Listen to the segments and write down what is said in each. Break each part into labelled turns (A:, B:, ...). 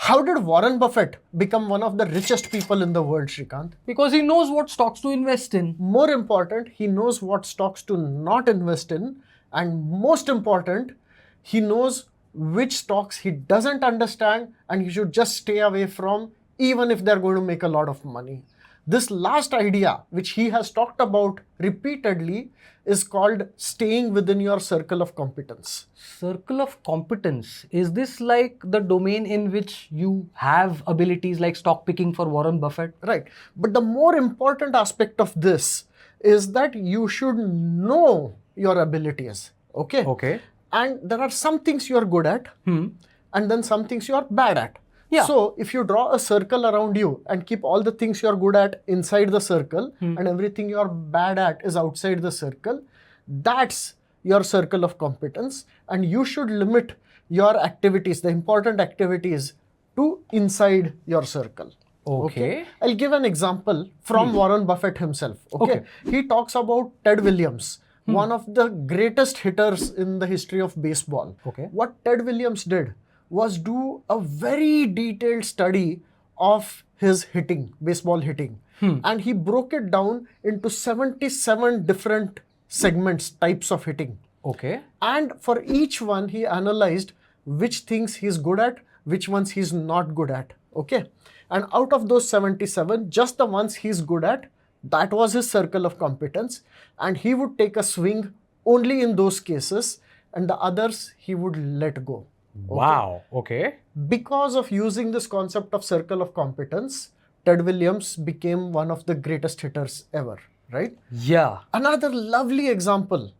A: How did Warren Buffett become one of the richest people in the world, Shrikant?
B: Because he knows what stocks to invest in.
A: More important, he knows what stocks to not invest in. And most important, he knows which stocks he doesn't understand and he should just stay away from, even if they're going to make a lot of money. This last idea, which he has talked about repeatedly, is called staying within your circle of competence.
B: Circle of competence. Is this like the domain in which you have abilities like stock picking for Warren Buffett?
A: Right. But the more important aspect of this is that you should know your abilities. Okay?
B: Okay.
A: And there are some things you are good at, and then some things you are bad at.
B: Yeah.
A: So if you draw a circle around you and keep all the things you are good at inside the circle and everything you are bad at is outside the circle, that's your circle of competence. And you should limit your activities, the important activities, to inside your circle.
B: Okay.
A: I'll give an example from Warren Buffett himself. Okay. He talks about Ted Williams, one of the greatest hitters in the history of baseball.
B: Okay.
A: What Ted Williams did was do a very detailed study of his hitting, baseball hitting. And he broke it down into 77 different segments, types of hitting.
B: Okay.
A: And for each one, he analyzed which things he's good at, which ones he's not good at. Okay. And out of those 77, just the ones he's good at, that was his circle of competence. And he would take a swing only in those cases, and the others he would let go.
B: Wow. Okay.
A: Because of using this concept of circle of competence, Ted Williams became one of the greatest hitters ever, right?
B: Yeah.
A: Another lovely example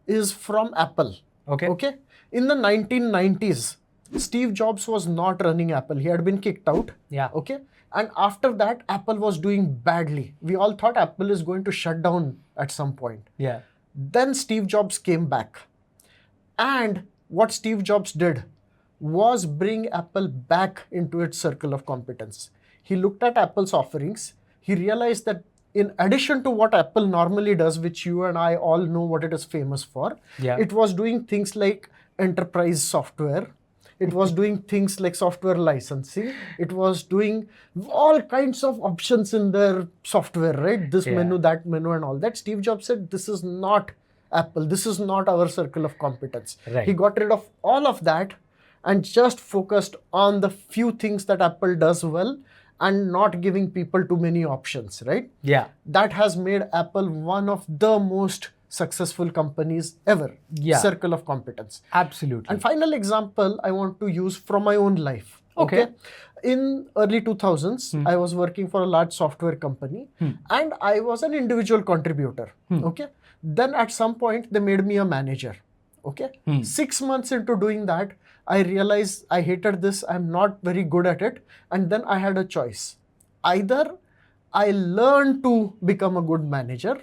A: is from Apple.
B: Okay.
A: Okay. In the 1990s, Steve Jobs was not running Apple. He had been kicked out.
B: Yeah.
A: Okay. And after that, Apple was doing badly. We all thought Apple is going to shut down at some point.
B: Yeah.
A: Then Steve Jobs came back. And what Steve Jobs did was bring Apple back into its circle of competence. He looked at Apple's offerings. He realized that in addition to what Apple normally does, which you and I all know what it is famous for,
B: Yeah.
A: it was doing things like enterprise software. It was doing things like software licensing. It was doing all kinds of options in their software, right? This menu, that menu, and all that. Steve Jobs said, this is not Apple. This is not our circle of competence.
B: Right.
A: He got rid of all of that and just focused on the few things that Apple does well and not giving people too many options, right?
B: Yeah.
A: That has made Apple one of the most successful companies ever.
B: Yeah.
A: Circle of competence.
B: Absolutely.
A: And final example I want to use from my own life.
B: Okay.
A: In early 2000s, I was working for a large software company and I was an individual contributor. Okay. Then at some point, they made me a manager. Okay. 6 months into doing that, I realized I hated this. I'm not very good at it. And then I had a choice. Either I learn to become a good manager,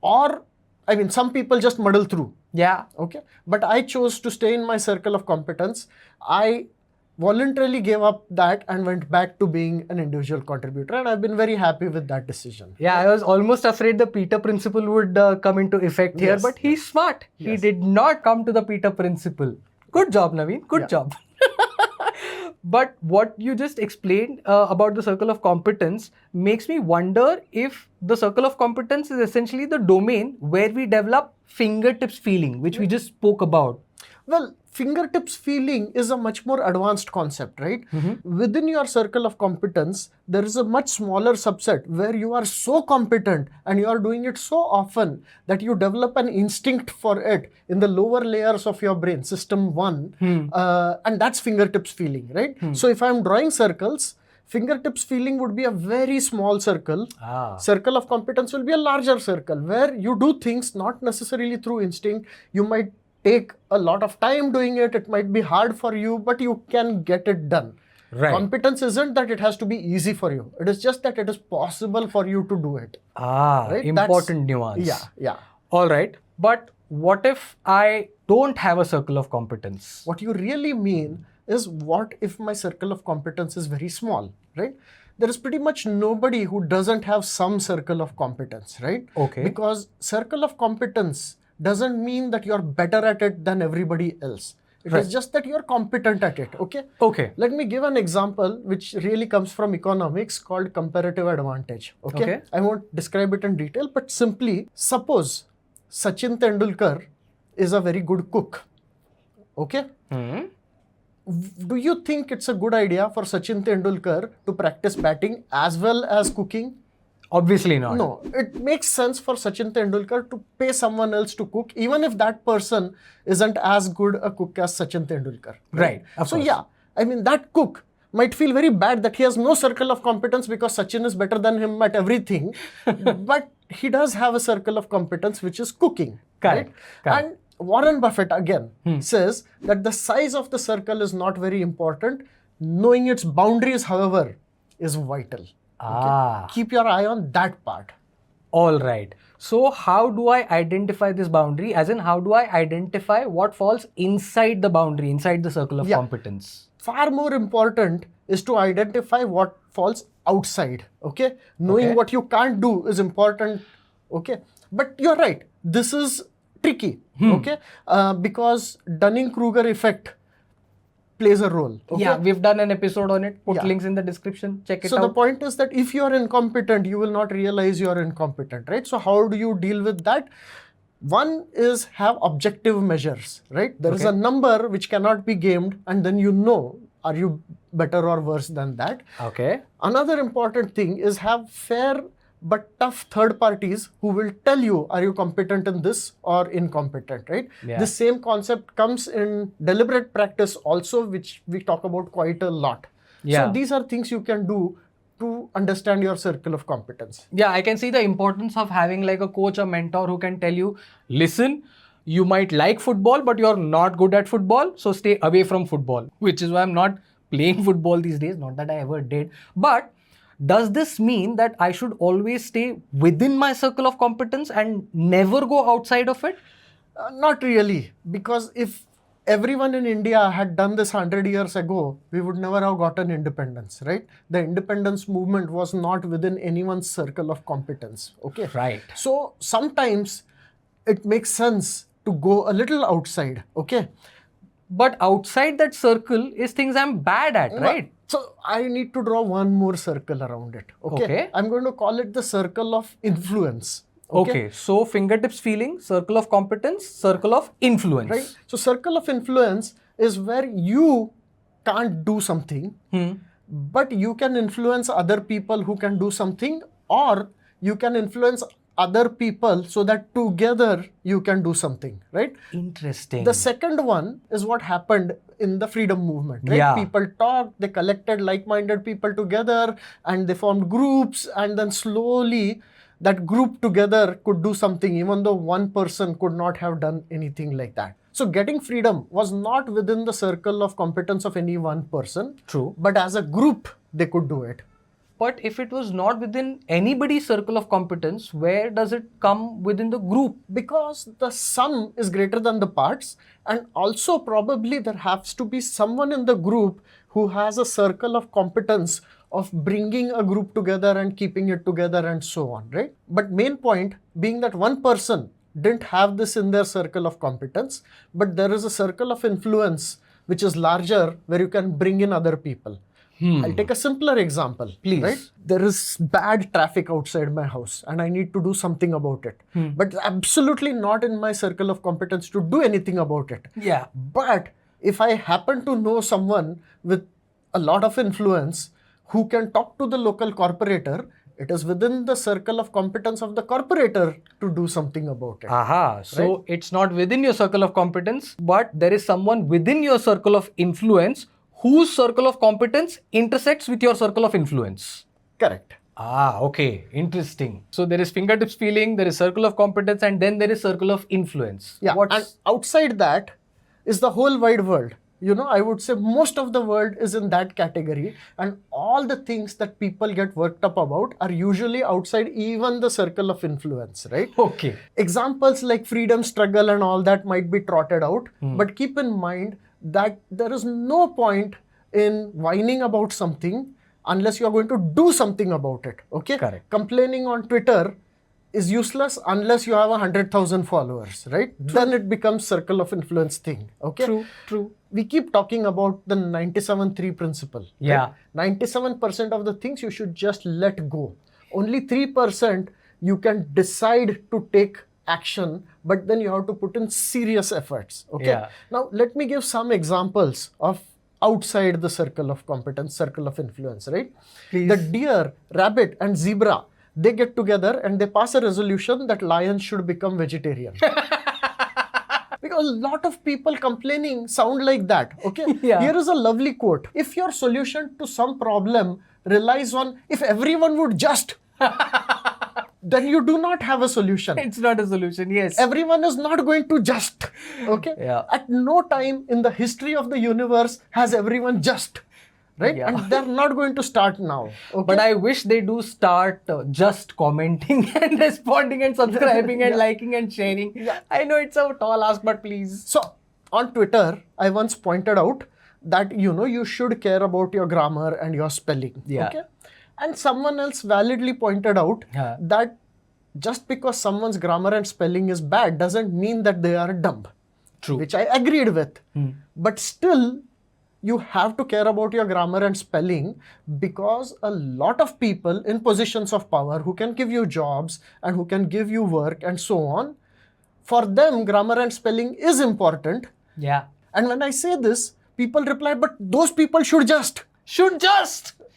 A: or, I mean, some people just muddle through.
B: Yeah.
A: Okay. But I chose to stay in my circle of competence. I voluntarily gave up that and went back to being an individual contributor. And I've been very happy with that decision.
B: Yeah, I was almost afraid the Peter principle would come into effect here,
A: Yes,
B: but he's smart. He
A: Yes.
B: did not come to the Peter principle. Good job, Naveen. Good job. But what you just explained about the circle of competence makes me wonder if the circle of competence is essentially the domain where we develop fingertips feeling, which we just spoke about.
A: Well, fingertips feeling is a much more advanced concept, right? Within your circle of competence, there is a much smaller subset where you are so competent and you are doing it so often that you develop an instinct for it in the lower layers of your brain, system 1, and that's fingertips feeling, right? So if I'm drawing circles, fingertips feeling would be a very small circle. Circle of competence will be a larger circle where you do things not necessarily through instinct. You might take a lot of time doing it. It might be hard for you, but you can get it done.
B: Right.
A: Competence isn't that it has to be easy for you. It is just that it is possible for you to do it. Right?
B: Important nuance.
A: Yeah.
B: All right. But what if I don't have a circle of competence?
A: What you really mean is, what if my circle of competence is very small, right? There is pretty much nobody who doesn't have some circle of competence, right?
B: Okay.
A: Because circle of competence doesn't mean that you're better at it than everybody else. It
B: Right.
A: is just that you're competent at it. Okay.
B: Okay.
A: Let me give an example which really comes from economics called comparative advantage.
B: Okay.
A: I won't describe it in detail, but simply suppose Sachin Tendulkar is a very good cook. Okay. Do you think it's a good idea for Sachin Tendulkar to practice batting as well as cooking?
B: Obviously not.
A: No, it makes sense for Sachin Tendulkar to pay someone else to cook, even if that person isn't as good a cook as Sachin Tendulkar.
B: Right, of
A: So
B: course.
A: yeah, I mean that cook might feel very bad that he has no circle of competence because Sachin is better than him at everything, but he does have a circle of competence which is cooking.
B: Correct, correct.
A: And Warren Buffett again says that the size of the circle is not very important. Knowing its boundaries, however, is vital.
B: Ah.
A: Keep your eye on that part.
B: All right. So how do I identify this boundary? As in, how do I identify what falls inside the boundary, inside the circle of
A: Yeah.
B: competence?
A: Far more important is to identify what falls outside. Okay, knowing
B: Okay.
A: what you can't do is important. Okay, but you're right. This is tricky. Okay, because Dunning-Kruger effect plays a role. Okay?
B: Yeah, we've done an episode on it. Put
A: Yeah.
B: links in the description. Check it
A: So
B: out.
A: the point is that if you're incompetent, you will not realize you're incompetent, right? So how do you deal with that? One is have objective measures, right? There is
B: Okay.
A: a number which cannot be gamed, and then you know, are you better or worse than that?
B: Okay.
A: Another important thing is have fair but tough third parties who will tell you, are you competent in this or incompetent, right?
B: Yeah.
A: The same concept comes in deliberate practice also, which we talk about quite a lot.
B: Yeah.
A: So these are things you can do to understand your circle of competence.
B: Yeah, I can see the importance of having like a coach or mentor who can tell you, listen, you might like football, but you're not good at football, so stay away from football, which is why I'm not playing football these days. Not that I ever did. But does this mean that I should always stay within my circle of competence and never go outside of it?
A: Not really, because if everyone in India had done this 100 years ago, we would never have gotten independence, right? The independence movement was not within anyone's circle of competence. Okay.
B: Right.
A: So sometimes it makes sense to go a little outside. Okay.
B: But outside that circle is things I'm bad at, right?
A: So I need to draw one more circle around it. Okay.
B: Okay.
A: I'm going to call it the circle of influence.
B: Okay. So fingertips feeling, circle of competence, circle of influence.
A: Right. So circle of influence is where you can't do something, but you can influence other people who can do something, or you can influence other people so that together you can do something, right?
B: Interesting.
A: The second one is what happened in the freedom movement, right?
B: Yeah.
A: People talked, they collected like-minded people together and they formed groups, and then slowly that group together could do something, even though one person could not have done anything like that. So getting freedom was not within the circle of competence of any one person.
B: True.
A: But as a group, they could do it.
B: But if it was not within anybody's circle of competence, where does it come within the group?
A: Because the sum is greater than the parts, and also probably there has to be someone in the group who has a circle of competence of bringing a group together and keeping it together and so on, right? But main point being that one person didn't have this in their circle of competence, but there is a circle of influence which is larger where you can bring in other people. I'll take a simpler example.
B: Please.
A: Right? There is bad traffic outside my house and I need to do something about it. But absolutely not in my circle of competence to do anything about it.
B: Yeah.
A: But if I happen to know someone with a lot of influence who can talk to the local corporator, it is within the circle of competence of the corporator to do something about it.
B: Aha. So it's not within your circle of competence, but there is someone within your circle of influence whose circle of competence intersects with your circle of influence.
A: Correct.
B: Ah, okay. Interesting. So there is fingertips feeling, there is circle of competence, and then there is circle of influence.
A: Yeah. And outside that is the whole wide world. You know, I would say most of the world is in that category, and all the things that people get worked up about are usually outside even the circle of influence, right?
B: Okay.
A: Examples like freedom struggle and all that might be trotted out, but keep in mind that there is no point in whining about something unless you are going to do something about it. Okay?
B: Correct.
A: Complaining on Twitter is useless unless you have 100,000 followers, right? Then it becomes circle of influence thing. Okay?
B: True.
A: we keep talking about the 97-3 principle. right?
B: Yeah.
A: 97% of the things you should just let go. Only 3% you can decide to take action, but then you have to put in serious efforts. Okay.
B: Yeah.
A: Now, let me give some examples of outside the circle of competence, circle of influence, right?
B: Please.
A: The deer, rabbit, and zebra, they get together and they pass a resolution that lions should become vegetarian. Because a lot of people complaining sound like that. Okay.
B: Yeah.
A: Here is a lovely quote. If your solution to some problem relies on if everyone would just, then you do not have a solution.
B: It's not a solution, yes.
A: Everyone is not going to just. Okay.
B: Yeah.
A: At no time in the history of the universe has everyone just. Right.
B: Yeah.
A: And they're not going to start now. Okay.
B: But I wish they do start just commenting and responding and subscribing and
A: Yeah.
B: liking and sharing.
A: Yeah.
B: I know it's a tall ask, but please.
A: So on Twitter, I once pointed out that you should care about your grammar and your spelling.
B: Yeah.
A: Okay. And someone else validly pointed out
B: Yeah.
A: that just because someone's grammar and spelling is bad doesn't mean that they are dumb.
B: True.
A: Which I agreed with. But still, you have to care about your grammar and spelling because a lot of people in positions of power who can give you jobs and who can give you work and so on, for them, grammar and spelling is important.
B: Yeah.
A: And when I say this, people reply, but those people should just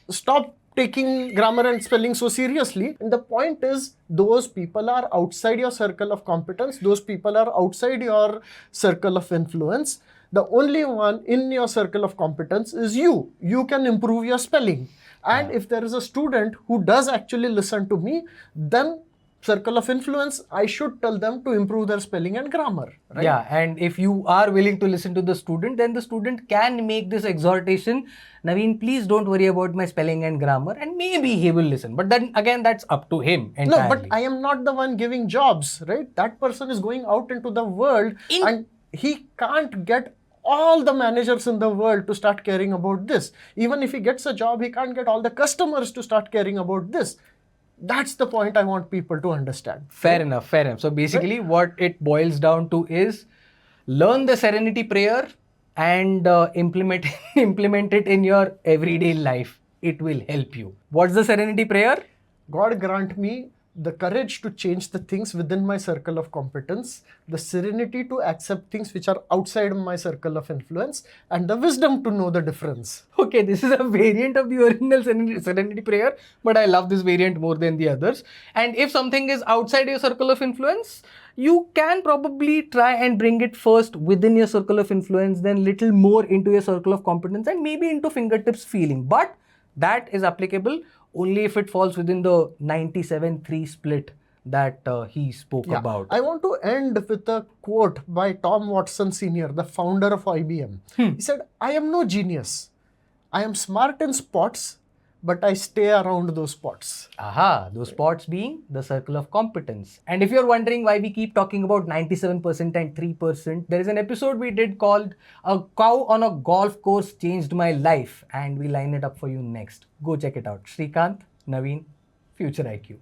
A: stop taking grammar and spelling so seriously. And the point is, those people are outside your circle of competence. Those people are outside your circle of influence. The only one in your circle of competence is you. You can improve your spelling. And if there is a student who does actually listen to me, then circle of influence, I should tell them to improve their spelling and grammar. Right?
B: Yeah, and if you are willing to listen to the student, then the student can make this exhortation, Naveen, please don't worry about my spelling and grammar, and maybe he will listen. But then again, that's up to him entirely.
A: No, but I am not the one giving jobs, right? That person is going out into the world and he can't get all the managers in the world to start caring about this. Even if he gets a job, he can't get all the customers to start caring about this. That's the point I want people to understand.
B: Fair enough, fair enough. So basically what it boils down to is learn the Serenity Prayer and implement it in your everyday life. It will help you. What's the Serenity Prayer?
A: God grant me the courage to change the things within my circle of competence, the serenity to accept things which are outside my circle of influence, and the wisdom to know the difference.
B: Okay, this is a variant of the original Serenity Prayer, but I love this variant more than the others. And if something is outside your circle of influence, you can probably try and bring it first within your circle of influence, then little more into your circle of competence, and maybe into fingertips feeling. But that is applicable only if it falls within the 97-3 split that he spoke about.
A: I want to end with a quote by Tom Watson Sr., the founder of IBM. He said, I am no genius. I am smart in spots, but I stay around those spots.
B: Aha, those spots being the circle of competence. And if you're wondering why we keep talking about 97% and 3%, there is an episode we did called A Cow on a Golf Course Changed My Life, and we line it up for you next. Go check it out. Srikanth, Naveen, Future IQ.